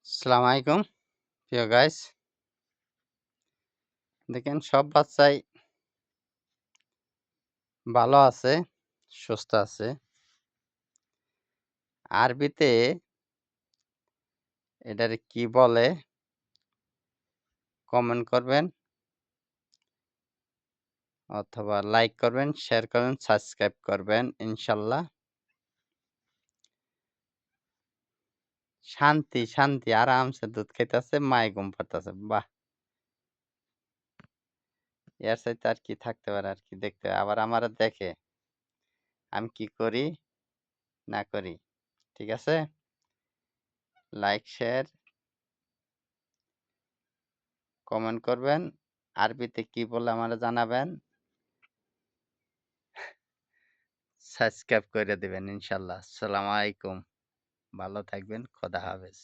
আসসালামু আলাইকুম প্রিয় গাইস। দেখেন সব বাচ্চাই ভালো আছে, সুস্থ আছে। আরবিতে এটারে কি বলে কমেন্ট করবেন অথবা লাইক করবেন, শেয়ার করবেন, সাবস্ক্রাইব করবেন ইনশাল্লাহ। শান্তি শান্তি আরামসে দুধ খাইতেছে, মায়ে ঘুম পাড়তেছে। বাহ! এর চাইতে আর কি থাকতে পারে, আর কি দেখতে হয়। আবার আমারে দেখে আমি কি করি না করি। ঠিক আছে, লাইক শেয়ার কমেন্ট করবেন, আরবিতে কি বলে আমারে জানাবেন, সাবস্ক্রাইব করে দিবেন ইনশাল্লাহ। আসসালামু আলাইকুম, ভালো থাকবেন, খোদা হাফেজ।